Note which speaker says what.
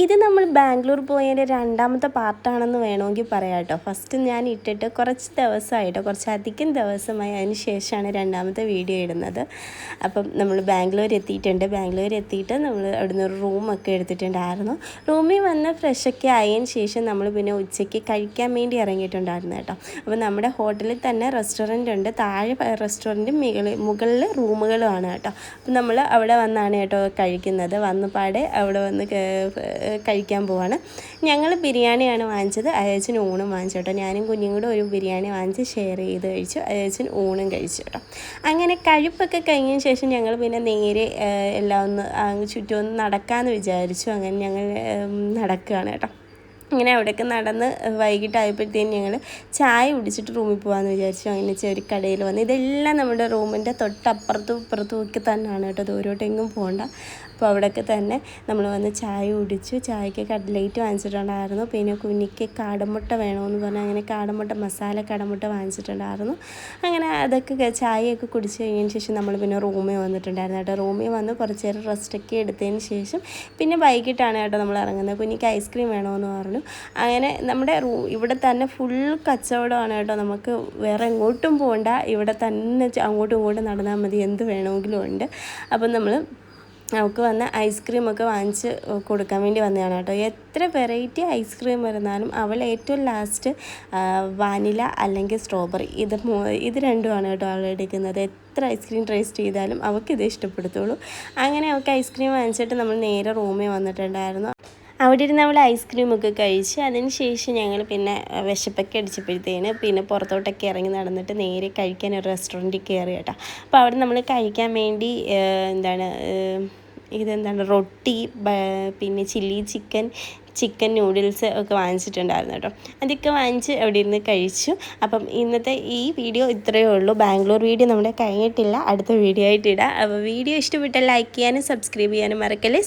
Speaker 1: ഇത് നമ്മൾ ബാംഗ്ലൂർ പോയതിൻ്റെ രണ്ടാമത്തെ പാർട്ടാണെന്ന് വേണമെങ്കിൽ പറയാം കേട്ടോ. ഫസ്റ്റ് ഞാൻ ഇട്ടിട്ട് കുറച്ച് ദിവസമായിട്ടോ, കുറച്ചധികം ദിവസമായി, അതിന് ശേഷമാണ് രണ്ടാമത്തെ വീഡിയോ ഇടുന്നത്. അപ്പം നമ്മൾ ബാംഗ്ലൂർ എത്തിയിട്ടുണ്ട്. ബാംഗ്ലൂർ എത്തിയിട്ട് നമ്മൾ അവിടുന്ന് ഒരു റൂമൊക്കെ എടുത്തിട്ടുണ്ടായിരുന്നു. റൂമിൽ വന്ന് ഫ്രഷൊക്കെ ആയതിന് ശേഷം നമ്മൾ പിന്നെ ഉച്ചയ്ക്ക് കഴിക്കാൻ വേണ്ടി ഇറങ്ങിയിട്ടുണ്ടായിരുന്നു കേട്ടോ. അപ്പോൾ നമ്മുടെ ഹോട്ടലിൽ തന്നെ റെസ്റ്റോറൻ്റ് ഉണ്ട്. താഴെ റെസ്റ്റോറൻറ്റും മുകളിൽ റൂമുകളുമാണ് കേട്ടോ. അപ്പം നമ്മൾ അവിടെ വന്നാണ് കേട്ടോ കഴിക്കുന്നത്. വന്നപാടെ അവിടെ വന്ന് കഴിക്കാൻ പോവാണ്. ഞങ്ങൾ ബിരിയാണിയാണ് വാങ്ങിച്ചത്. അയച്ചന് ഊണും വാങ്ങിച്ചു കേട്ടോ. ഞാനും കുഞ്ഞും കൂടെ ഒരു ബിരിയാണി വാങ്ങിച്ച് ഷെയർ ചെയ്ത് കഴിച്ചു. അയച്ചന് ഊണും കഴിച്ചു കേട്ടോ. അങ്ങനെ കഴിപ്പൊക്കെ കഴിഞ്ഞതിന് ശേഷം ഞങ്ങൾ പിന്നെ നേരെ എല്ലാം ഒന്ന് ചുറ്റും ഒന്ന് നടക്കാമെന്ന് വിചാരിച്ചു. അങ്ങനെ ഞങ്ങൾ നടക്കുകയാണ് കേട്ടോ. അങ്ങനെ അവിടെയൊക്കെ നടന്ന് വൈകിട്ടായപ്പോഴത്തേക്കും ഞങ്ങൾ ചായ കുടിച്ചിട്ട് റൂമിൽ പോകാമെന്ന് വിചാരിച്ചു. അങ്ങനെ ഒരു കടയിൽ വന്ന്, ഇതെല്ലാം നമ്മുടെ റൂമിൻ്റെ തൊട്ടപ്പുറത്തും ഇപ്പുറത്തും ഒക്കെ തന്നെയാണ് കേട്ടോ. ദൂരോട്ടെങ്ങും പോകണ്ട. അപ്പോൾ അവിടെയൊക്കെ തന്നെ നമ്മൾ വന്ന് ചായ കുടിച്ചു. ചായക്ക് കട്ട്ലേറ്റ് വാങ്ങിച്ചിട്ടുണ്ടായിരുന്നു. പിന്നെ കുഞ്ഞിക്ക് കാടമുട്ട വേണമെന്ന് പറഞ്ഞാൽ അങ്ങനെ കാടമുട്ട, മസാല കാടമുട്ട വാങ്ങിച്ചിട്ടുണ്ടായിരുന്നു. അങ്ങനെ അതൊക്കെ ചായയൊക്കെ കുടിച്ച് കഴിഞ്ഞതിന് ശേഷം നമ്മൾ പിന്നെ റൂമിൽ വന്നിട്ടുണ്ടായിരുന്നു കേട്ടോ. റൂമിൽ വന്ന് കുറച്ച് നേരം റെസ്റ്റൊക്കെ എടുത്തതിന് ശേഷം പിന്നെ വൈകിട്ടാണ് കേട്ടോ നമ്മൾ ഇറങ്ങുന്നത്. കുഞ്ഞിക്ക് ഐസ്ക്രീം വേണമെന്ന് പറഞ്ഞു. അങ്ങനെ നമ്മുടെ ഇവിടെ തന്നെ ഫുൾ കച്ചവടമാണ് കേട്ടോ. നമുക്ക് വേറെ എങ്ങോട്ടും പോകണ്ട, ഇവിടെ തന്നെ അങ്ങോട്ടും ഇങ്ങോട്ടും നടന്നാൽ മതി, എന്ത് വേണമെങ്കിലും ഉണ്ട്. അപ്പം നമുക്ക് വന്ന് ഐസ്ക്രീമൊക്കെ വാങ്ങിച്ച് കൊടുക്കാൻ വേണ്ടി വന്നതാണ് കേട്ടോ. എത്ര വെറൈറ്റി ഐസ്ക്രീം വരുന്നാലും അവൾ ഏറ്റവും ലാസ്റ്റ് വാനില അല്ലെങ്കിൽ സ്ട്രോബെറി, ഇത് രണ്ടുമാണ് കേട്ടോ അവൾ എടുക്കുന്നത്. എത്ര ഐസ്ക്രീം ടേസ്റ്റ് ചെയ്താലും അവൾക്കിത് ഇഷ്ടപ്പെടുത്തുള്ളൂ. അങ്ങനെ അവൾക്ക് ഐസ്ക്രീം വാങ്ങിച്ചിട്ട് നമ്മൾ നേരെ റൂമിൽ വന്നിട്ടുണ്ടായിരുന്നു. അവിടെ ഇരുന്ന് അവൾ ഐസ്ക്രീമൊക്കെ കഴിച്ച് അതിന് ശേഷം ഞങ്ങൾ പിന്നെ വിശപ്പൊക്കെ അടിച്ചപ്പോഴത്തേന് പിന്നെ പുറത്തോട്ടൊക്കെ ഇറങ്ങി നടന്നിട്ട് നേരെ കഴിക്കാൻ ഒരു റെസ്റ്റോറൻറ്റിൽ കയറി കേട്ടോ. അപ്പോൾ അവിടെ നമ്മൾ കഴിക്കാൻ വേണ്ടി റൊട്ടി, പിന്നെ ചില്ലി ചിക്കൻ നൂഡിൽസ് ഒക്കെ വാങ്ങിച്ചിട്ടുണ്ടായിരുന്നു കേട്ടോ. അതൊക്കെ വാങ്ങിച്ച് അവിടെ ഇരുന്ന് കഴിച്ചു. അപ്പം ഇന്നത്തെ ഈ വീഡിയോ ഇത്രയേ ഉള്ളൂ. ബാംഗ്ലൂർ വീഡിയോ നമ്മുടെ കഴിഞ്ഞിട്ടില്ല, അടുത്ത വീഡിയോ ആയിട്ട് ഇടാം. അപ്പോൾ വീഡിയോ ഇഷ്ടപ്പെട്ടാൽ ലൈക്ക് ചെയ്യാനും സബ്സ്ക്രൈബ് ചെയ്യാനും മറക്കല്ലേ.